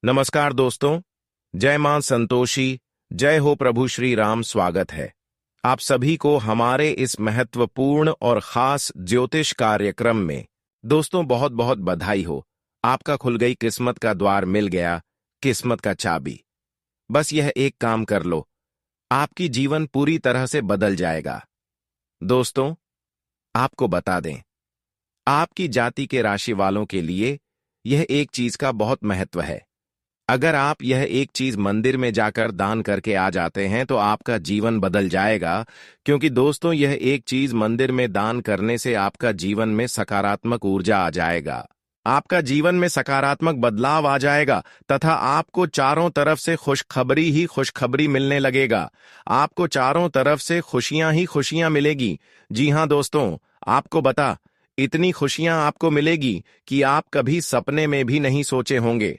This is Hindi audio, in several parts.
नमस्कार दोस्तों। जय मां संतोषी, जय हो प्रभु श्री राम। स्वागत है आप सभी को हमारे इस महत्वपूर्ण और खास ज्योतिष कार्यक्रम में। दोस्तों, बहुत बहुत बधाई हो। आपका खुल गई किस्मत का द्वार, मिल गया किस्मत का चाबी। बस यह एक काम कर लो, आपकी जीवन पूरी तरह से बदल जाएगा। दोस्तों, आपको बता दें, आपकी जाति के राशि वालों के लिए यह एक चीज का बहुत महत्व है। अगर आप यह एक चीज मंदिर में जाकर दान करके आ जाते हैं तो आपका जीवन बदल जाएगा। क्योंकि दोस्तों, यह एक चीज मंदिर में दान करने से आपका जीवन में सकारात्मक ऊर्जा आ जाएगा, आपका जीवन में सकारात्मक बदलाव आ जाएगा तथा आपको चारों तरफ से खुशखबरी ही खुशखबरी मिलने लगेगा। आपको चारों तरफ से खुशियां ही खुशियां मिलेगी। जी हां दोस्तों, आपको बता, इतनी खुशियां आपको मिलेगी कि आप कभी सपने में भी नहीं सोचे होंगे।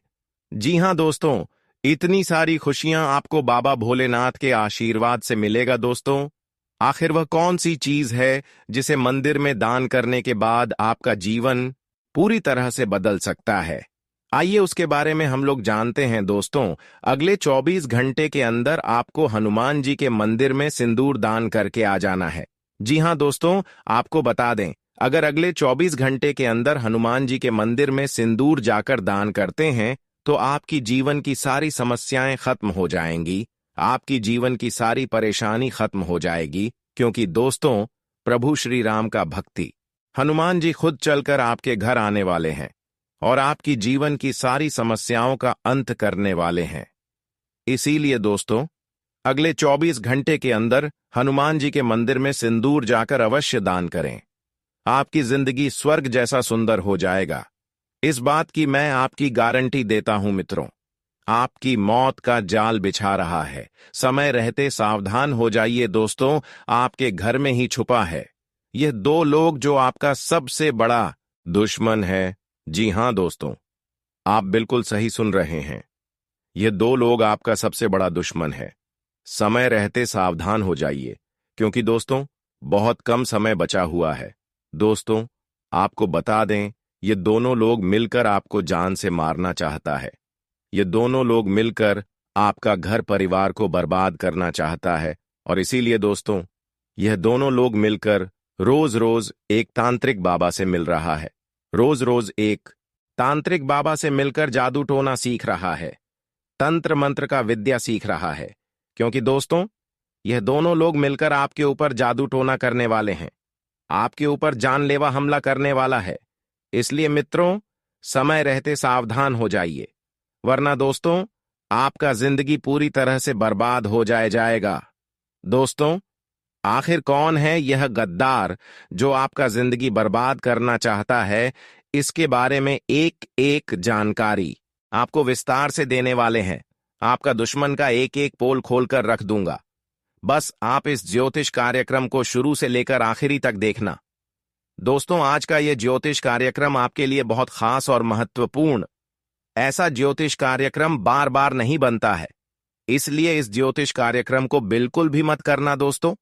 जी हां दोस्तों, इतनी सारी खुशियां आपको बाबा भोलेनाथ के आशीर्वाद से मिलेगा। दोस्तों, आखिर वह कौन सी चीज है जिसे मंदिर में दान करने के बाद आपका जीवन पूरी तरह से बदल सकता है? आइए उसके बारे में हम लोग जानते हैं। दोस्तों, अगले 24 घंटे के अंदर आपको हनुमान जी के मंदिर में सिंदूर दान करके आ जाना है। जी हां दोस्तों, आपको बता दें, अगर अगले 24 घंटे के अंदर हनुमान जी के मंदिर में सिंदूर जाकर दान करते हैं तो आपकी जीवन की सारी समस्याएं खत्म हो जाएंगी, आपकी जीवन की सारी परेशानी खत्म हो जाएगी। क्योंकि दोस्तों, प्रभु श्री राम का भक्ति हनुमान जी खुद चलकर आपके घर आने वाले हैं और आपकी जीवन की सारी समस्याओं का अंत करने वाले हैं। इसीलिए दोस्तों, अगले 24 घंटे के अंदर हनुमान जी के मंदिर में सिंदूर जाकर अवश्य दान करें। आपकी जिंदगी स्वर्ग जैसा सुंदर हो जाएगा। इस बात की मैं आपकी गारंटी देता हूं मित्रों। आपकी मौत का जाल बिछा रहा है, समय रहते सावधान हो जाइए। दोस्तों, आपके घर में ही छुपा है यह दो लोग जो आपका सबसे बड़ा दुश्मन है। जी हां दोस्तों, आप बिल्कुल सही सुन रहे हैं, ये दो लोग आपका सबसे बड़ा दुश्मन है। समय रहते सावधान हो जाइए, क्योंकि दोस्तों, बहुत कम समय बचा हुआ है। दोस्तों, आपको बता दें, ये दोनों लोग मिलकर आपको जान से मारना चाहता है। ये दोनों लोग मिलकर आपका घर परिवार को बर्बाद करना चाहता है। और इसीलिए दोस्तों, यह दोनों लोग मिलकर रोज रोज एक तांत्रिक बाबा से मिल रहा है, रोज रोज एक तांत्रिक बाबा से मिलकर जादू टोना सीख रहा है, तंत्र मंत्र का विद्या सीख रहा है। क्योंकि दोस्तों, यह दोनों लोग मिलकर आपके ऊपर जादू टोना करने वाले हैं, आपके ऊपर जानलेवा हमला करने वाला है। इसलिए मित्रों, समय रहते सावधान हो जाइए, वरना दोस्तों, आपका जिंदगी पूरी तरह से बर्बाद हो जाएगा। दोस्तों, आखिर कौन है यह गद्दार जो आपका जिंदगी बर्बाद करना चाहता है? इसके बारे में एक एक जानकारी आपको विस्तार से देने वाले हैं। आपका दुश्मन का एक एक पोल खोलकर रख दूंगा। बस आप इस ज्योतिष कार्यक्रम को शुरू से लेकर आखिरी तक देखना। दोस्तों, आज का यह ज्योतिष कार्यक्रम आपके लिए बहुत खास और महत्वपूर्ण। ऐसा ज्योतिष कार्यक्रम बार बार नहीं बनता है, इसलिए इस ज्योतिष कार्यक्रम को बिल्कुल भी मत करना। दोस्तों,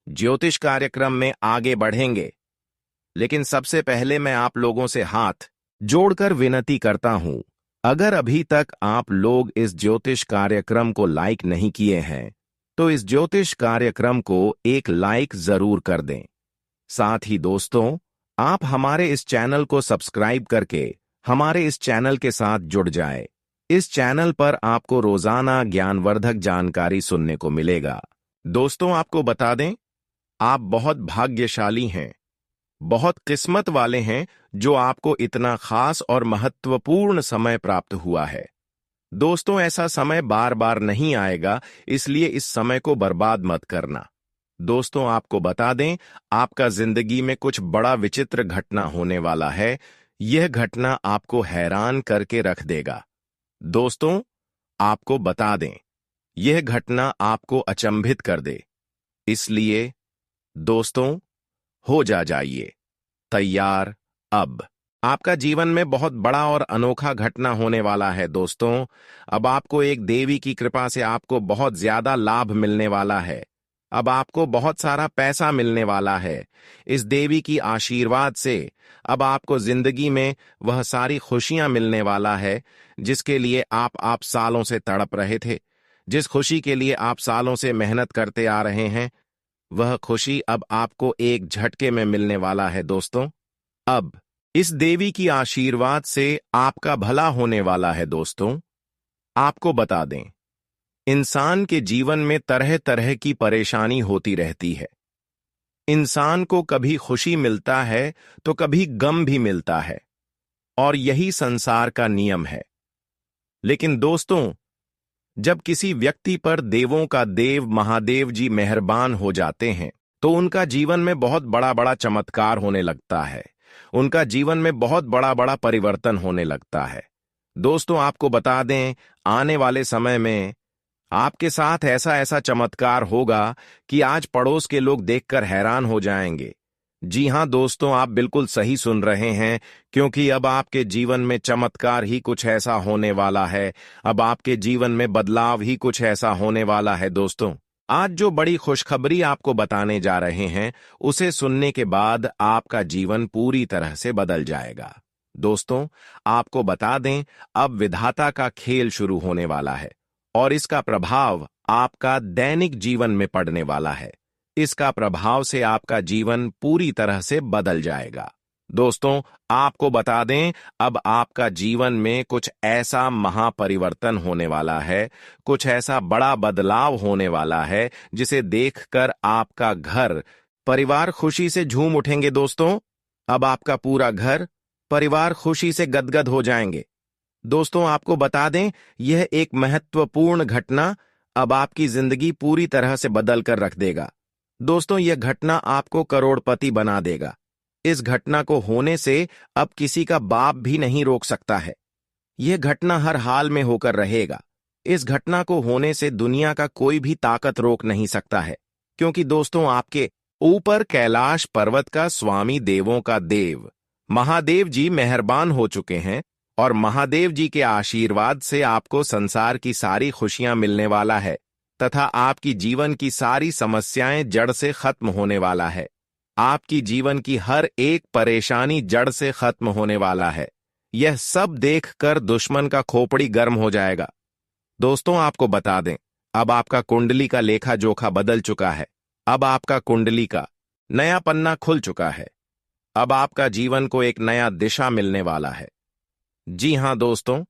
ज्योतिष कार्यक्रम में आगे बढ़ेंगे, लेकिन सबसे पहले मैं आप लोगों से हाथ जोड़कर विनती करता हूं, अगर अभी तक आप लोग इस ज्योतिष कार्यक्रम को लाइक नहीं किए हैं तो इस ज्योतिष कार्यक्रम को एक लाइक जरूर कर दें। साथ ही दोस्तों, आप हमारे इस चैनल को सब्सक्राइब करके हमारे इस चैनल के साथ जुड़ जाए। इस चैनल पर आपको रोजाना ज्ञानवर्धक जानकारी सुनने को मिलेगा। दोस्तों, आपको बता दें, आप बहुत भाग्यशाली हैं, बहुत किस्मत वाले हैं जो आपको इतना खास और महत्वपूर्ण समय प्राप्त हुआ है। दोस्तों, ऐसा समय बार बार नहीं आएगा, इसलिए इस समय को बर्बाद मत करना। दोस्तों, आपको बता दें, आपका जिंदगी में कुछ बड़ा विचित्र घटना होने वाला है। यह घटना आपको हैरान करके रख देगा। दोस्तों, आपको बता दें, यह घटना आपको अचंभित कर दे। इसलिए दोस्तों, हो जाइए तैयार। अब आपका जीवन में बहुत बड़ा और अनोखा घटना होने वाला है। दोस्तों, अब आपको एक देवी की कृपा से आपको बहुत ज्यादा लाभ मिलने वाला है। अब आपको बहुत सारा पैसा मिलने वाला है। इस देवी की आशीर्वाद से अब आपको जिंदगी में वह सारी खुशियां मिलने वाला है जिसके लिए आप सालों से तड़प रहे थे। जिस खुशी के लिए आप सालों से मेहनत करते आ रहे हैं, वह खुशी अब आपको एक झटके में मिलने वाला है दोस्तों। अब इस देवी की आशीर्वाद से आपका भला होने वाला है दोस्तों। आपको बता दें, इंसान के जीवन में तरह तरह की परेशानी होती रहती है। इंसान को कभी खुशी मिलता है तो कभी गम भी मिलता है, और यही संसार का नियम है। लेकिन दोस्तों, जब किसी व्यक्ति पर देवों का देव महादेव जी मेहरबान हो जाते हैं तो उनका जीवन में बहुत बड़ा बड़ा चमत्कार होने लगता है। उनका जीवन में बहुत बड़ा बड़ा परिवर्तन होने लगता है। दोस्तों, आपको बता दें, आने वाले समय में आपके साथ ऐसा ऐसा चमत्कार होगा कि आज पड़ोस के लोग देखकर हैरान हो जाएंगे। जी हां दोस्तों, आप बिल्कुल सही सुन रहे हैं, क्योंकि अब आपके जीवन में चमत्कार ही कुछ ऐसा होने वाला है। अब आपके जीवन में बदलाव ही कुछ ऐसा होने वाला है दोस्तों। आज जो बड़ी खुशखबरी आपको बताने जा रहे हैं, उसे सुनने के बाद आपका जीवन पूरी तरह से बदल जाएगा। दोस्तों, आपको बता दें, अब विधाता का खेल शुरू होने वाला है और इसका प्रभाव आपका दैनिक जीवन में पड़ने वाला है। इसका प्रभाव से आपका जीवन पूरी तरह से बदल जाएगा। दोस्तों, आपको बता दें, अब आपका जीवन में कुछ ऐसा महापरिवर्तन होने वाला है, कुछ ऐसा बड़ा बदलाव होने वाला है जिसे देखकर आपका घर परिवार खुशी से झूम उठेंगे दोस्तों। अब आपका पूरा घर परिवार खुशी से गदगद हो जाएंगे। दोस्तों, आपको बता दें, यह एक महत्वपूर्ण घटना अब आपकी जिंदगी पूरी तरह से बदल कर रख देगा। दोस्तों, यह घटना आपको करोड़पति बना देगा। इस घटना को होने से अब किसी का बाप भी नहीं रोक सकता है। यह घटना हर हाल में होकर रहेगा। इस घटना को होने से दुनिया का कोई भी ताकत रोक नहीं सकता है, क्योंकि दोस्तों, आपके ऊपर कैलाश पर्वत का स्वामी देवों का देव महादेव जी मेहरबान हो चुके हैं, और महादेव जी के आशीर्वाद से आपको संसार की सारी खुशियां मिलने वाला है तथा आपकी जीवन की सारी समस्याएं जड़ से खत्म होने वाला है। आपकी जीवन की हर एक परेशानी जड़ से खत्म होने वाला है। यह सब देखकर दुश्मन का खोपड़ी गर्म हो जाएगा। दोस्तों, आपको बता दें, अब आपका कुंडली का लेखा जोखा बदल चुका है। अब आपका कुंडली का नया पन्ना खुल चुका है। अब आपका जीवन को एक नया दिशा मिलने वाला है। जी हां दोस्तों,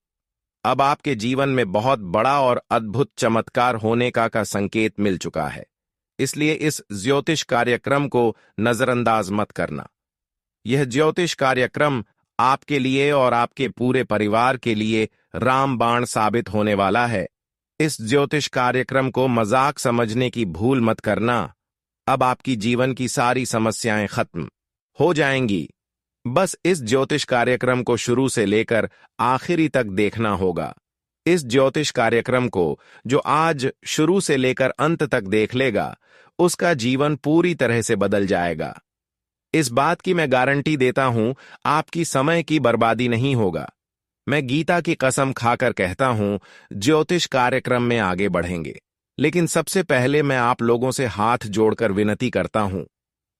अब आपके जीवन में बहुत बड़ा और अद्भुत चमत्कार होने का संकेत मिल चुका है। इसलिए इस ज्योतिष कार्यक्रम को नजरअंदाज मत करना। यह ज्योतिष कार्यक्रम आपके लिए और आपके पूरे परिवार के लिए रामबाण साबित होने वाला है। इस ज्योतिष कार्यक्रम को मजाक समझने की भूल मत करना। अब आपकी जीवन की सारी समस्याएं खत्म हो जाएंगी। बस इस ज्योतिष कार्यक्रम को शुरू से लेकर आखिरी तक देखना होगा। इस ज्योतिष कार्यक्रम को जो आज शुरू से लेकर अंत तक देख लेगा, उसका जीवन पूरी तरह से बदल जाएगा। इस बात की मैं गारंटी देता हूं, आपकी समय की बर्बादी नहीं होगा। मैं गीता की कसम खाकर कहता हूं, ज्योतिष कार्यक्रम में आगे बढ़ेंगे। लेकिन सबसे पहले मैं आप लोगों से हाथ जोड़कर विनती करता हूं,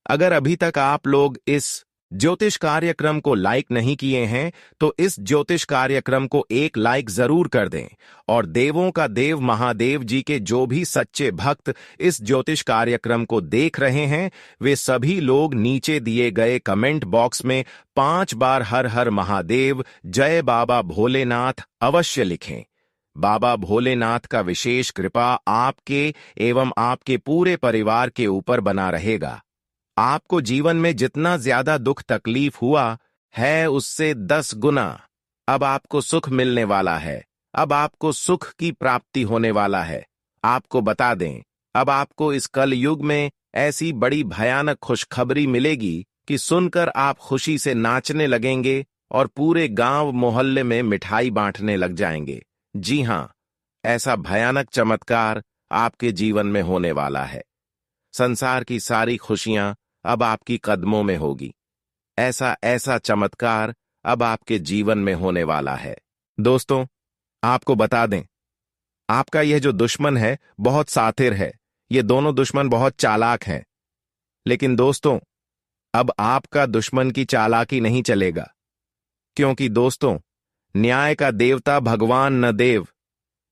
अगर अभी तक आप लोग इस ज्योतिष कार्यक्रम को लाइक नहीं किए हैं तो इस ज्योतिष कार्यक्रम को एक लाइक जरूर कर दें, और देवों का देव महादेव जी के जो भी सच्चे भक्त इस ज्योतिष कार्यक्रम को देख रहे हैं, वे सभी लोग नीचे दिए गए कमेंट बॉक्स में 5 बार हर हर महादेव जय बाबा भोलेनाथ अवश्य लिखें। बाबा भोलेनाथ का विशेष कृपा आपके एवं आपके पूरे परिवार के ऊपर बना रहेगा। आपको जीवन में जितना ज्यादा दुख तकलीफ हुआ है, उससे 10 गुना अब आपको सुख मिलने वाला है। अब आपको सुख की प्राप्ति होने वाला है। आपको बता दें, अब आपको इस कल युग में ऐसी बड़ी भयानक खुशखबरी मिलेगी कि सुनकर आप खुशी से नाचने लगेंगे और पूरे गांव मोहल्ले में मिठाई बांटने लग जाएंगे। जी हां, ऐसा भयानक चमत्कार आपके जीवन में होने वाला है। संसार की सारी खुशियां अब आपकी कदमों में होगी। ऐसा ऐसा चमत्कार अब आपके जीवन में होने वाला है। दोस्तों, आपको बता दें, आपका यह जो दुश्मन है बहुत सातिर है। ये दोनों दुश्मन बहुत चालाक हैं। लेकिन दोस्तों, अब आपका दुश्मन की चालाकी नहीं चलेगा, क्योंकि दोस्तों, न्याय का देवता भगवान न देव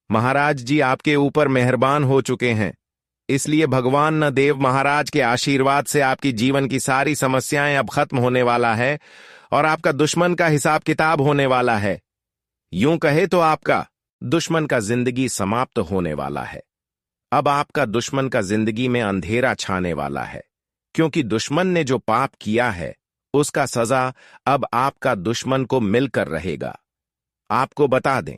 महाराज जी आपके ऊपर मेहरबान हो चुके हैं। इसलिए भगवान न देव महाराज के आशीर्वाद से आपकी जीवन की सारी समस्याएं अब खत्म होने वाला है और आपका दुश्मन का हिसाब किताब होने वाला है। यूं कहे तो आपका दुश्मन का जिंदगी समाप्त होने वाला है। अब आपका दुश्मन का जिंदगी में अंधेरा छाने वाला है, क्योंकि दुश्मन ने जो पाप किया है उसका सजा अब आपका दुश्मन को मिलकर रहेगा। आपको बता दें,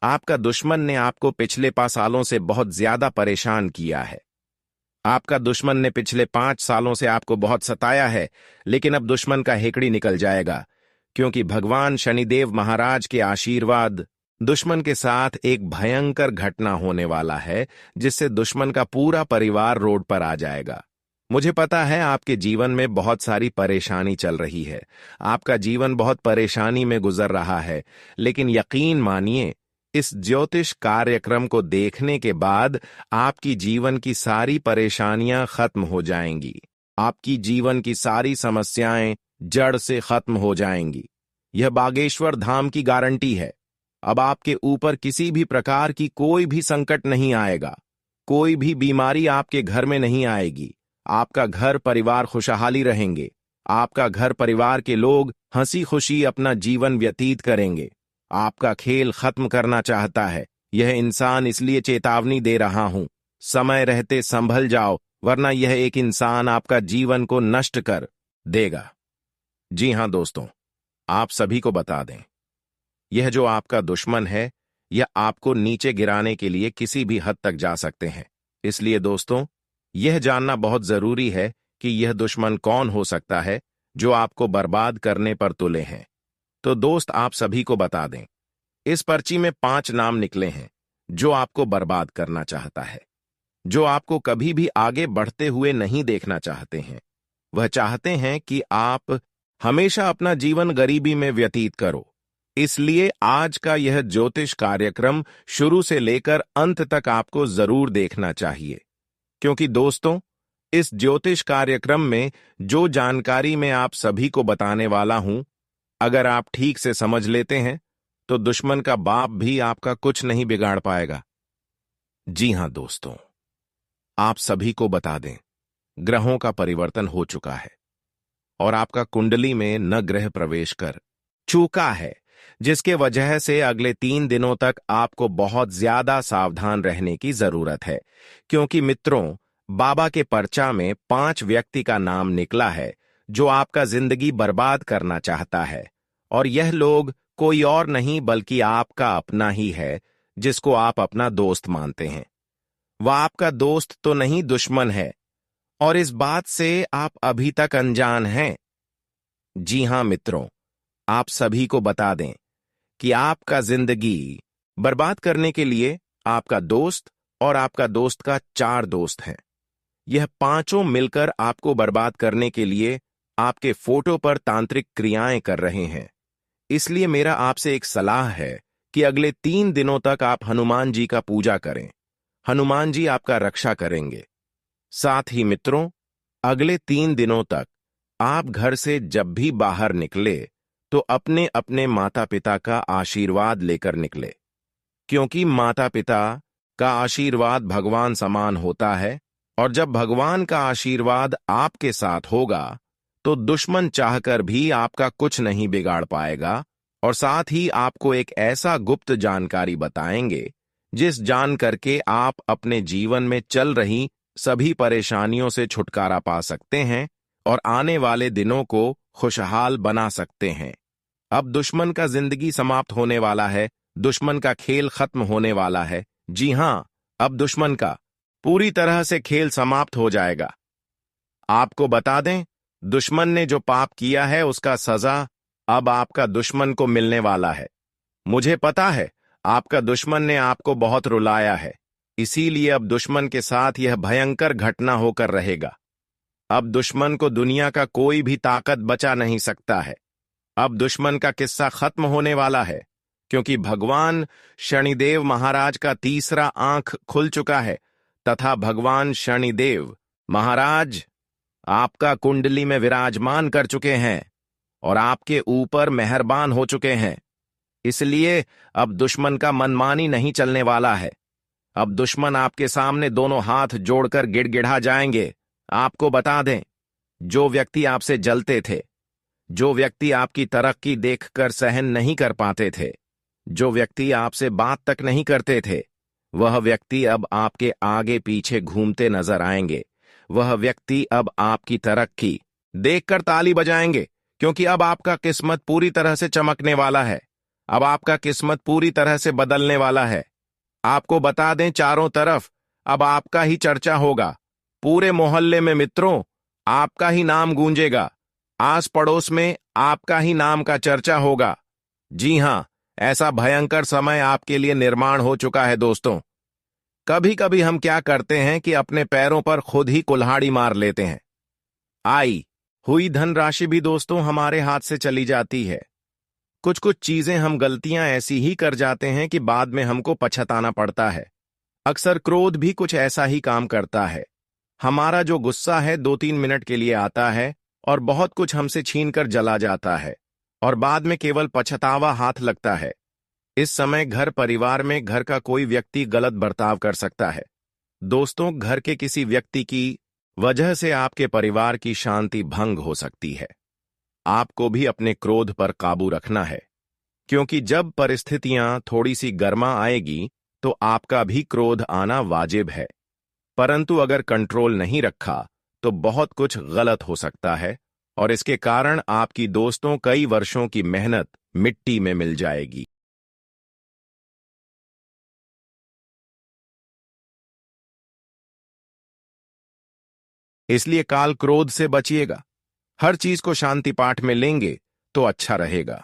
आपका दुश्मन ने आपको पिछले 5 सालों से बहुत ज्यादा परेशान किया है। आपका दुश्मन ने पिछले 5 सालों से आपको बहुत सताया है, लेकिन अब दुश्मन का हेकड़ी निकल जाएगा, क्योंकि भगवान शनिदेव महाराज के आशीर्वाद दुश्मन के साथ एक भयंकर घटना होने वाला है, जिससे दुश्मन का पूरा परिवार रोड पर आ जाएगा। मुझे पता है आपके जीवन में बहुत सारी परेशानी चल रही है, आपका जीवन बहुत परेशानी में गुजर रहा है, लेकिन यकीन मानिए, इस ज्योतिष कार्यक्रम को देखने के बाद आपकी जीवन की सारी परेशानियां खत्म हो जाएंगी। आपकी जीवन की सारी समस्याएं जड़ से खत्म हो जाएंगी। यह बागेश्वर धाम की गारंटी है। अब आपके ऊपर किसी भी प्रकार की कोई भी संकट नहीं आएगा, कोई भी बीमारी आपके घर में नहीं आएगी। आपका घर परिवार खुशहाली रहेंगे। आपका घर परिवार के लोग हंसी खुशी अपना जीवन व्यतीत करेंगे। आपका खेल खत्म करना चाहता है यह इंसान, इसलिए चेतावनी दे रहा हूं, समय रहते संभल जाओ, वरना यह एक इंसान आपका जीवन को नष्ट कर देगा। जी हां दोस्तों, आप सभी को बता दें, यह जो आपका दुश्मन है यह आपको नीचे गिराने के लिए किसी भी हद तक जा सकते हैं। इसलिए दोस्तों, यह जानना बहुत जरूरी है कि यह दुश्मन कौन हो सकता है जो आपको बर्बाद करने पर तुले हैं। तो दोस्त, आप सभी को बता दें, इस पर्ची में 5 नाम निकले हैं जो आपको बर्बाद करना चाहता है, जो आपको कभी भी आगे बढ़ते हुए नहीं देखना चाहते हैं। वह चाहते हैं कि आप हमेशा अपना जीवन गरीबी में व्यतीत करो। इसलिए आज का यह ज्योतिष कार्यक्रम शुरू से लेकर अंत तक आपको जरूर देखना चाहिए, क्योंकि दोस्तों, इस ज्योतिष कार्यक्रम में जो जानकारी मैं आप सभी को बताने वाला हूं, अगर आप ठीक से समझ लेते हैं तो दुश्मन का बाप भी आपका कुछ नहीं बिगाड़ पाएगा। जी हां दोस्तों, आप सभी को बता दें, ग्रहों का परिवर्तन हो चुका है और आपका कुंडली में न ग्रह प्रवेश कर चुका है, जिसके वजह से अगले 3 दिनों तक आपको बहुत ज्यादा सावधान रहने की जरूरत है। क्योंकि मित्रों, बाबा के पर्चा में 5 व्यक्ति का नाम निकला है जो आपका जिंदगी बर्बाद करना चाहता है, और यह लोग कोई और नहीं बल्कि आपका अपना ही है, जिसको आप अपना दोस्त मानते हैं। वह आपका दोस्त तो नहीं, दुश्मन है, और इस बात से आप अभी तक अनजान हैं। जी हां मित्रों, आप सभी को बता दें कि आपका जिंदगी बर्बाद करने के लिए आपका दोस्त और आपका दोस्त का 4 दोस्त हैं। यह पांचों मिलकर आपको बर्बाद करने के लिए आपके फोटो पर तांत्रिक क्रियाएं कर रहे हैं। इसलिए मेरा आपसे एक सलाह है कि अगले 3 दिनों तक आप हनुमान जी का पूजा करें। हनुमान जी आपका रक्षा करेंगे। साथ ही मित्रों, अगले 3 दिनों तक आप घर से जब भी बाहर निकले तो अपने अपने माता पिता का आशीर्वाद लेकर निकले, क्योंकि माता पिता का आशीर्वाद भगवान समान होता है, और जब भगवान का आशीर्वाद आपके साथ होगा तो दुश्मन चाहकर भी आपका कुछ नहीं बिगाड़ पाएगा। और साथ ही आपको एक ऐसा गुप्त जानकारी बताएंगे जिस जान करके आप अपने जीवन में चल रही सभी परेशानियों से छुटकारा पा सकते हैं और आने वाले दिनों को खुशहाल बना सकते हैं। अब दुश्मन का जिंदगी समाप्त होने वाला है, दुश्मन का खेल खत्म होने वाला है। जी हां, अब दुश्मन का पूरी तरह से खेल समाप्त हो जाएगा। आपको बता दें, दुश्मन ने जो पाप किया है उसका सजा अब आपका दुश्मन को मिलने वाला है। मुझे पता है आपका दुश्मन ने आपको बहुत रुलाया है, इसीलिए अब दुश्मन के साथ यह भयंकर घटना होकर रहेगा। अब दुश्मन को दुनिया का कोई भी ताकत बचा नहीं सकता है। अब दुश्मन का किस्सा खत्म होने वाला है, क्योंकि भगवान शनिदेव महाराज का तीसरा आंख खुल चुका है। तथा भगवान शनिदेव महाराज आपका कुंडली में विराजमान कर चुके हैं और आपके ऊपर मेहरबान हो चुके हैं। इसलिए अब दुश्मन का मनमानी नहीं चलने वाला है। अब दुश्मन आपके सामने दोनों हाथ जोड़कर गिड़गिड़ा जाएंगे। आपको बता दें, जो व्यक्ति आपसे जलते थे, जो व्यक्ति आपकी तरक्की देखकर सहन नहीं कर पाते थे, जो व्यक्ति आपसे बात तक नहीं करते थे, वह व्यक्ति अब आपके आगे पीछे घूमते नजर आएंगे। वह व्यक्ति अब आपकी तरक्की देखकर ताली बजाएंगे, क्योंकि अब आपका किस्मत पूरी तरह से चमकने वाला है। अब आपका किस्मत पूरी तरह से बदलने वाला है। आपको बता दें, चारों तरफ अब आपका ही चर्चा होगा। पूरे मोहल्ले में मित्रों आपका ही नाम गूंजेगा। आस पड़ोस में आपका ही नाम का चर्चा होगा। जी हां, ऐसा भयंकर समय आपके लिए निर्माण हो चुका है दोस्तों। कभी कभी हम क्या करते हैं कि अपने पैरों पर खुद ही कुल्हाड़ी मार लेते हैं। आई हुई धनराशि भी दोस्तों हमारे हाथ से चली जाती है। कुछ कुछ चीजें हम गलतियां ऐसी ही कर जाते हैं कि बाद में हमको पछताना पड़ता है। अक्सर क्रोध भी कुछ ऐसा ही काम करता है। हमारा जो गुस्सा है 2-3 मिनट के लिए आता है और बहुत कुछ हमसे छीनकर जला जाता है और बाद में केवल पछतावा हाथ लगता है। इस समय घर परिवार में घर का कोई व्यक्ति गलत बर्ताव कर सकता है। दोस्तों, घर के किसी व्यक्ति की वजह से आपके परिवार की शांति भंग हो सकती है। आपको भी अपने क्रोध पर काबू रखना है, क्योंकि जब परिस्थितियां थोड़ी सी गर्मा आएगी तो आपका भी क्रोध आना वाजिब है। परंतु अगर कंट्रोल नहीं रखा तो बहुत कुछ गलत हो सकता है और इसके कारण आपकी दोस्तों कई वर्षों की मेहनत मिट्टी में मिल जाएगी। इसलिए काल क्रोध से बचिएगा। हर चीज को शांति पाठ में लेंगे तो अच्छा रहेगा।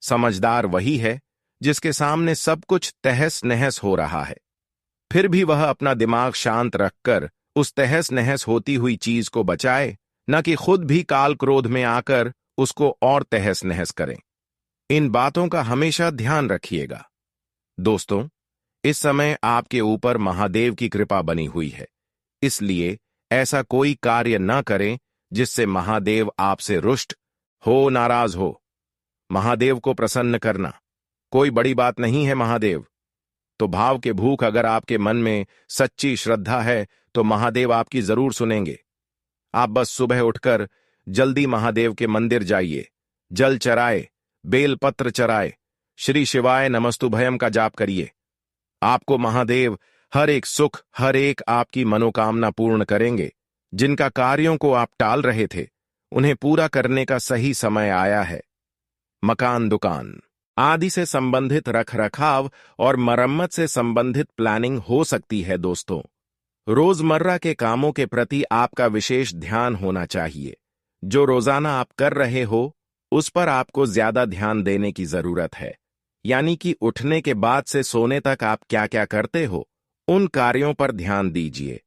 समझदार वही है जिसके सामने सब कुछ तहस नहस हो रहा है, फिर भी वह अपना दिमाग शांत रखकर उस तहस नहस होती हुई चीज को बचाए, न कि खुद भी काल क्रोध में आकर उसको और तहस नहस करें। इन बातों का हमेशा ध्यान रखिएगा। दोस्तों, इस समय आपके ऊपर महादेव की कृपा बनी हुई है, इसलिए ऐसा कोई कार्य न करें जिससे महादेव आपसे रुष्ट हो, नाराज हो। महादेव को प्रसन्न करना कोई बड़ी बात नहीं है। महादेव तो भाव के भूख अगर आपके मन में सच्ची श्रद्धा है तो महादेव आपकी जरूर सुनेंगे। आप बस सुबह उठकर जल्दी महादेव के मंदिर जाइए, जल चराए, बेलपत्र चराए, श्री शिवाय नमस्तुभयम का जाप करिए। आपको महादेव हर एक सुख, हर एक आपकी मनोकामना पूर्ण करेंगे। जिनका कार्यों को आप टाल रहे थे, उन्हें पूरा करने का सही समय आया है। मकान, दुकान आदि से संबंधित रखरखाव और मरम्मत से संबंधित प्लानिंग हो सकती है। दोस्तों, रोजमर्रा के कामों के प्रति आपका विशेष ध्यान होना चाहिए। जो रोजाना आप कर रहे हो, उस पर आपको ज्यादा ध्यान देने की जरूरत है। यानी कि उठने के बाद से सोने तक आप क्या क्या करते हो, उन कार्यों पर ध्यान दीजिए।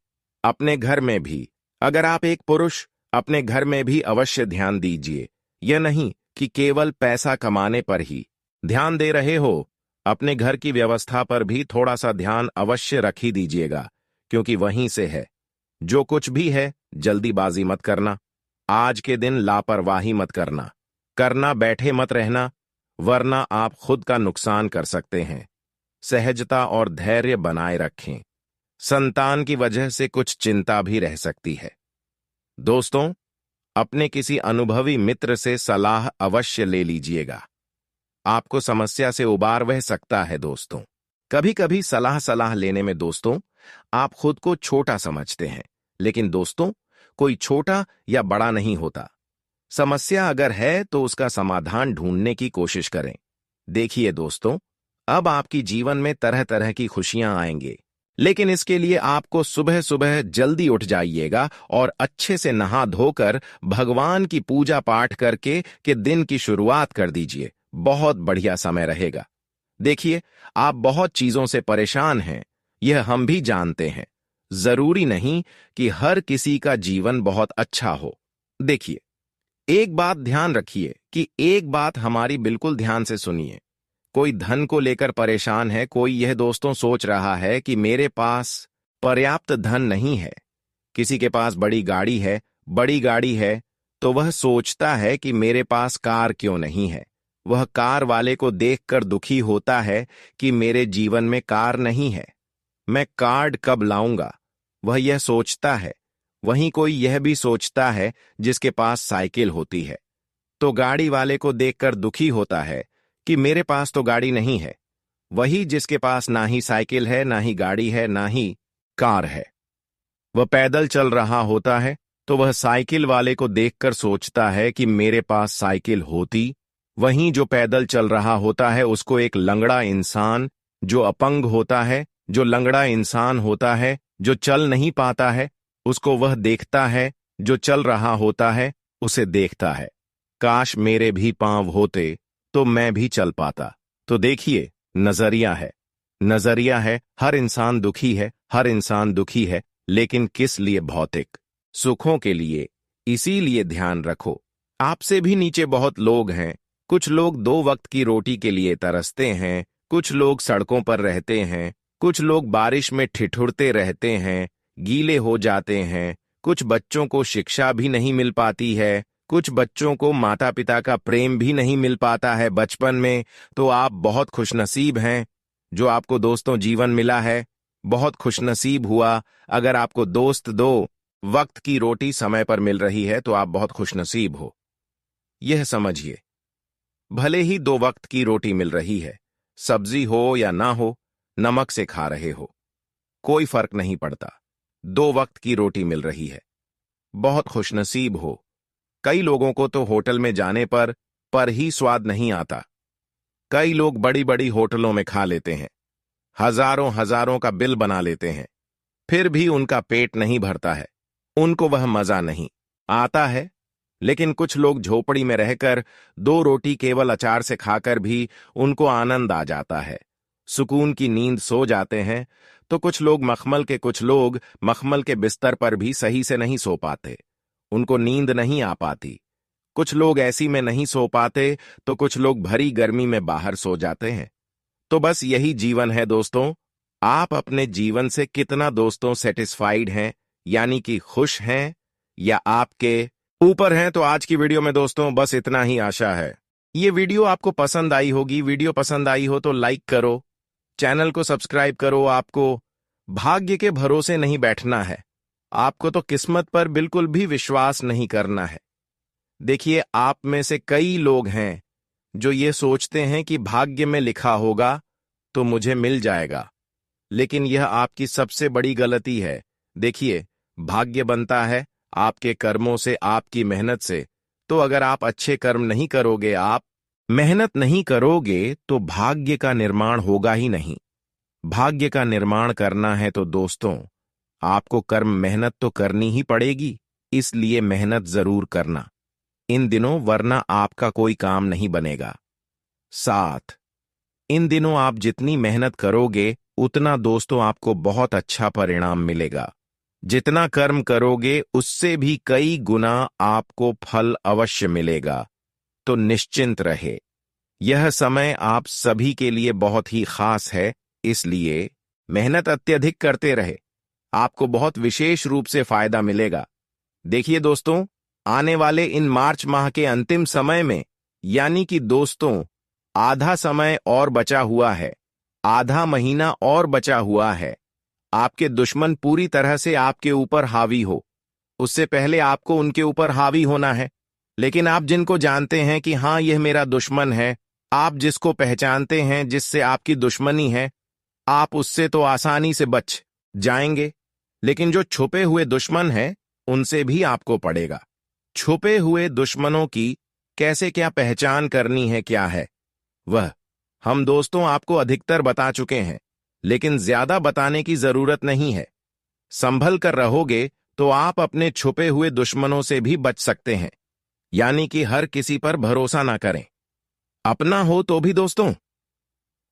अपने घर में भी, अगर आप एक पुरुष, अपने घर में भी अवश्य ध्यान दीजिए। यह नहीं कि केवल पैसा कमाने पर ही ध्यान दे रहे हो, अपने घर की व्यवस्था पर भी थोड़ा सा ध्यान अवश्य रख ही दीजिएगा, क्योंकि वहीं से है। जो कुछ भी है, जल्दीबाजी मत करना। आज के दिन लापरवाही मत करना, करना बैठे मत रहना, वरना आप खुद का नुकसान कर सकते हैं। सहजता और धैर्य बनाए रखें। संतान की वजह से कुछ चिंता भी रह सकती है। दोस्तों, अपने किसी अनुभवी मित्र से सलाह अवश्य ले लीजिएगा। आपको समस्या से उबार वह सकता है। दोस्तों, कभी कभी सलाह लेने में दोस्तों आप खुद को छोटा समझते हैं, लेकिन दोस्तों कोई छोटा या बड़ा नहीं होता। समस्या अगर है तो उसका समाधान ढूंढने की कोशिश करें। देखिए दोस्तों, अब आपकी जीवन में तरह तरह की खुशियां आएंगे, लेकिन इसके लिए आपको सुबह सुबह जल्दी उठ जाइएगा और अच्छे से नहा धोकर भगवान की पूजा पाठ करके के दिन की शुरुआत कर दीजिए। बहुत बढ़िया समय रहेगा। देखिए, आप बहुत चीजों से परेशान हैं, यह हम भी जानते हैं। जरूरी नहीं कि हर किसी का जीवन बहुत अच्छा हो। देखिए, एक बात ध्यान रखिए कि एक बात हमारी बिल्कुल ध्यान से सुनिए। कोई धन को लेकर परेशान है, कोई यह दोस्तों सोच रहा है कि मेरे पास पर्याप्त धन नहीं है। किसी के पास बड़ी गाड़ी है तो वह सोचता है कि मेरे पास कार क्यों नहीं है। वह कार वाले को देखकर दुखी होता है कि मेरे जीवन में कार नहीं है, मैं कार्ड कब लाऊंगा, वह यह सोचता है। वहीं कोई यह भी सोचता है जिसके पास साइकिल होती है तो गाड़ी वाले को देखकर दुखी होता है कि मेरे पास तो गाड़ी नहीं है। वही जिसके पास ना ही साइकिल है, ना ही गाड़ी है, ना ही कार है, वह पैदल चल रहा होता है तो वह साइकिल वाले को देखकर सोचता है कि मेरे पास साइकिल होती। वहीं जो पैदल चल रहा होता है उसको एक लंगड़ा इंसान जो अपंग होता है, जो लंगड़ा इंसान होता है, जो चल नहीं पाता है, उसको वह देखता है। जो चल रहा होता है उसे देखता है, काश मेरे भी पांव होते तो मैं भी चल पाता। तो देखिए, नजरिया है। हर इंसान दुखी है, हर इंसान दुखी है, लेकिन किस लिए? भौतिक सुखों के लिए। इसीलिए ध्यान रखो, आपसे भी नीचे बहुत लोग हैं। कुछ लोग 2 वक्त की रोटी के लिए तरसते हैं, कुछ लोग सड़कों पर रहते हैं, कुछ लोग बारिश में ठिठुरते रहते हैं, गीले हो जाते हैं, कुछ बच्चों को शिक्षा भी नहीं मिल पाती है, कुछ बच्चों को माता पिता का प्रेम भी नहीं मिल पाता है बचपन में। तो आप बहुत खुशनसीब हैं जो आपको दोस्तों जीवन मिला है। बहुत खुशनसीब हुआ अगर आपको दोस्त 2 वक्त की रोटी समय पर मिल रही है तो आप बहुत खुशनसीब हो। यह समझिए, भले ही 2 वक्त की रोटी मिल रही है, सब्जी हो या ना हो, नमक से खा रहे हो, कोई फर्क नहीं पड़ता। 2 वक्त की रोटी मिल रही है, बहुत खुशनसीब हो। कई लोगों को तो होटल में जाने पर ही स्वाद नहीं आता। कई लोग बड़ी बड़ी होटलों में खा लेते हैं, हजारों हजारों का बिल बना लेते हैं, फिर भी उनका पेट नहीं भरता है, उनको वह मजा नहीं आता है। लेकिन कुछ लोग झोपड़ी में रहकर 2 रोटी केवल अचार से खाकर भी उनको आनंद आ जाता है, सुकून की नींद सो जाते हैं। तो कुछ लोग मखमल के बिस्तर पर भी सही से नहीं सो पाते, उनको नींद नहीं आ पाती। कुछ लोग ऐसी में नहीं सो पाते तो कुछ लोग भरी गर्मी में बाहर सो जाते हैं। तो बस यही जीवन है दोस्तों। आप अपने जीवन से कितना दोस्तों सेटिस्फाइड हैं, यानी कि खुश हैं, या आपके ऊपर हैं? तो आज की वीडियो में दोस्तों बस इतना ही आशा है। ये वीडियो आपको पसंद आई होगी। वीडियो पसंद आई हो तो लाइक करो, चैनल को सब्सक्राइब करो। आपको भाग्य के भरोसे नहीं बैठना है, आपको तो किस्मत पर बिल्कुल भी विश्वास नहीं करना है। देखिए, आप में से कई लोग हैं जो ये सोचते हैं कि भाग्य में लिखा होगा तो मुझे मिल जाएगा, लेकिन यह आपकी सबसे बड़ी गलती है। देखिए, भाग्य बनता है आपके कर्मों से, आपकी मेहनत से। तो अगर आप अच्छे कर्म नहीं करोगे, आप मेहनत नहीं करोगे, तो भाग्य का निर्माण होगा ही नहीं। भाग्य का निर्माण करना है तो दोस्तों आपको कर्म मेहनत तो करनी ही पड़ेगी, इसलिए मेहनत जरूर करना इन दिनों, वरना आपका कोई काम नहीं बनेगा। 7 इन दिनों आप जितनी मेहनत करोगे उतना दोस्तों आपको बहुत अच्छा परिणाम मिलेगा। जितना कर्म करोगे उससे भी कई गुना आपको फल अवश्य मिलेगा। तो निश्चिंत रहे, यह समय आप सभी के लिए बहुत ही खास है, इसलिए मेहनत अत्यधिक करते रहे, आपको बहुत विशेष रूप से फायदा मिलेगा। देखिए दोस्तों, आने वाले इन मार्च माह के अंतिम समय में, यानी कि दोस्तों आधा समय और बचा हुआ है, आधा महीना और बचा हुआ है। आपके दुश्मन पूरी तरह से आपके ऊपर हावी हो, उससे पहले आपको उनके ऊपर हावी होना है। लेकिन आप जिनको जानते हैं कि हाँ यह मेरा दुश्मन है, आप जिसको पहचानते हैं जिससे आपकी दुश्मनी है, आप उससे तो आसानी से बच जाएंगे। लेकिन जो छुपे हुए दुश्मन हैं उनसे भी आपको पड़ेगा। छुपे हुए दुश्मनों की कैसे क्या पहचान करनी है, क्या है वह हम दोस्तों आपको अधिकतर बता चुके हैं, लेकिन ज्यादा बताने की जरूरत नहीं है। संभल कर रहोगे तो आप अपने छुपे हुए दुश्मनों से भी बच सकते हैं। यानी कि हर किसी पर भरोसा ना करें, अपना हो तो भी दोस्तों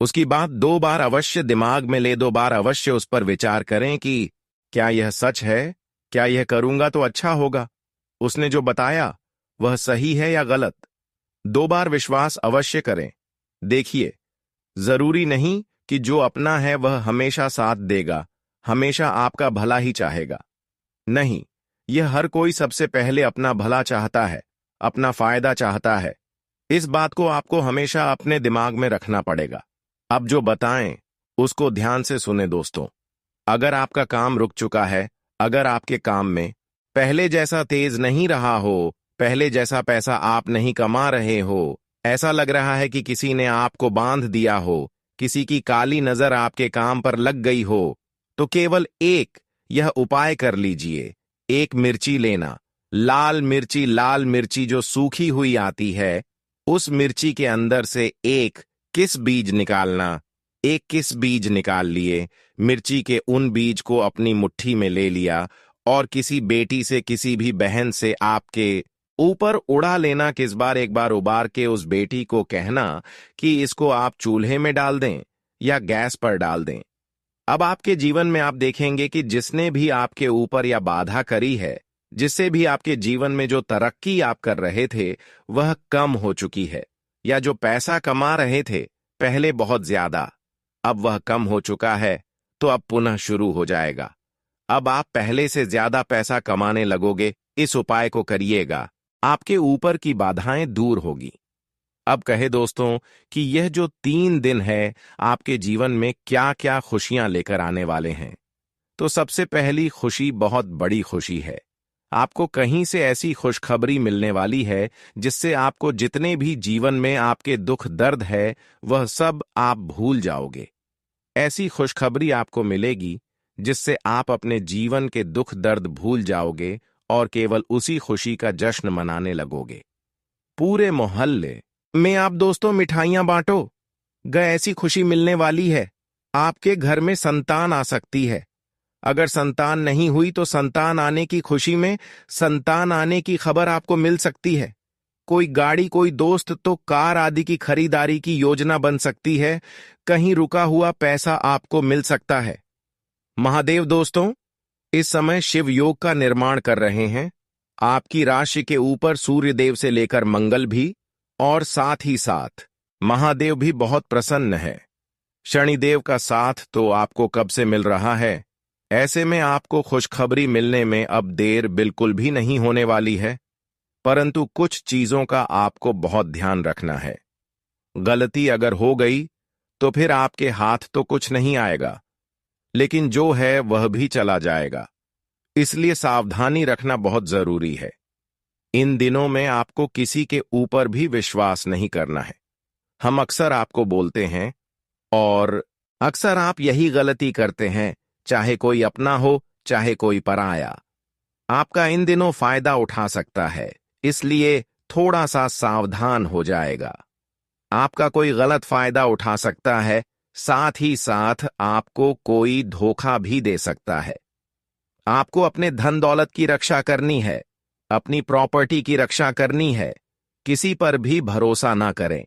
उसकी बात 2 बार अवश्य दिमाग में ले, 2 बार अवश्य उस पर विचार करें कि क्या यह सच है, क्या यह करूंगा तो अच्छा होगा, उसने जो बताया वह सही है या गलत। 2 बार विश्वास अवश्य करें। देखिए, जरूरी नहीं कि जो अपना है वह हमेशा साथ देगा, हमेशा आपका भला ही चाहेगा। नहीं, यह हर कोई सबसे पहले अपना भला चाहता है, अपना फायदा चाहता है। इस बात को आपको हमेशा अपने दिमाग में रखना पड़ेगा। अब जो बताएं, उसको ध्यान से सुने दोस्तों। अगर आपका काम रुक चुका है, अगर आपके काम में पहले जैसा तेज नहीं रहा हो, पहले जैसा पैसा आप नहीं कमा रहे हो, ऐसा लग रहा है कि किसी ने आपको बांध दिया हो, किसी की काली नजर आपके काम पर लग गई हो, तो केवल यह उपाय कर लीजिए। एक मिर्ची लेना, लाल मिर्ची जो सूखी हुई आती है, उस मिर्ची के अंदर से एक किस बीज निकालना। एक किस बीज निकाल लिए, मिर्ची के उन बीज को अपनी मुट्ठी में ले लिया और किसी बेटी से, किसी भी बहन से आपके ऊपर उड़ा लेना। किस बार एक बार उबार के उस बेटी को कहना कि इसको आप चूल्हे में डाल दें या गैस पर डाल दें। अब आपके जीवन में आप देखेंगे कि जिसने भी आपके ऊपर या बाधा करी है, जिससे भी आपके जीवन में जो तरक्की आप कर रहे थे वह कम हो चुकी है, या जो पैसा कमा रहे थे पहले बहुत ज्यादा, अब वह कम हो चुका है, तो अब पुनः शुरू हो जाएगा। अब आप पहले से ज्यादा पैसा कमाने लगोगे। इस उपाय को करिएगा, आपके ऊपर की बाधाएं दूर होगी। अब कहे दोस्तों कि यह जो 3 दिन है आपके जीवन में क्या क्या खुशियां लेकर आने वाले हैं। तो सबसे पहली खुशी बहुत बड़ी खुशी है। आपको कहीं से ऐसी खुशखबरी मिलने वाली है जिससे आपको जितने भी जीवन में आपके दुख दर्द है वह सब आप भूल जाओगे। ऐसी खुशखबरी आपको मिलेगी जिससे आप अपने जीवन के दुख दर्द भूल जाओगे और केवल उसी खुशी का जश्न मनाने लगोगे। पूरे मोहल्ले में आप दोस्तों मिठाइयां बांटो। ऐसी खुशी मिलने वाली है, आपके घर में संतान आ सकती है। अगर संतान नहीं हुई तो संतान आने की खुशी में संतान आने की खबर आपको मिल सकती है। कोई गाड़ी, कोई दोस्त तो कार आदि की खरीदारी की योजना बन सकती है। कहीं रुका हुआ पैसा आपको मिल सकता है। महादेव दोस्तों इस समय शिव योग का निर्माण कर रहे हैं। आपकी राशि के ऊपर सूर्य देव से लेकर मंगल भी, और साथ ही साथ महादेव भी बहुत प्रसन्न है। शनिदेव का साथ तो आपको कब से मिल रहा है। ऐसे में आपको खुशखबरी मिलने में अब देर बिल्कुल भी नहीं होने वाली है। परंतु कुछ चीजों का आपको बहुत ध्यान रखना है। गलती अगर हो गई तो फिर आपके हाथ तो कुछ नहीं आएगा, लेकिन जो है वह भी चला जाएगा। इसलिए सावधानी रखना बहुत जरूरी है। इन दिनों में आपको किसी के ऊपर भी विश्वास नहीं करना है। हम अक्सर आपको बोलते हैं और अक्सर आप यही गलती करते हैं, चाहे कोई अपना हो चाहे कोई पराया। आपका इन दिनों फायदा उठा सकता है, इसलिए थोड़ा सा सावधान हो जाएगा। आपका कोई गलत फायदा उठा सकता है, साथ ही साथ आपको कोई धोखा भी दे सकता है। आपको अपने धन दौलत की रक्षा करनी है, अपनी प्रॉपर्टी की रक्षा करनी है। किसी पर भी भरोसा ना करें।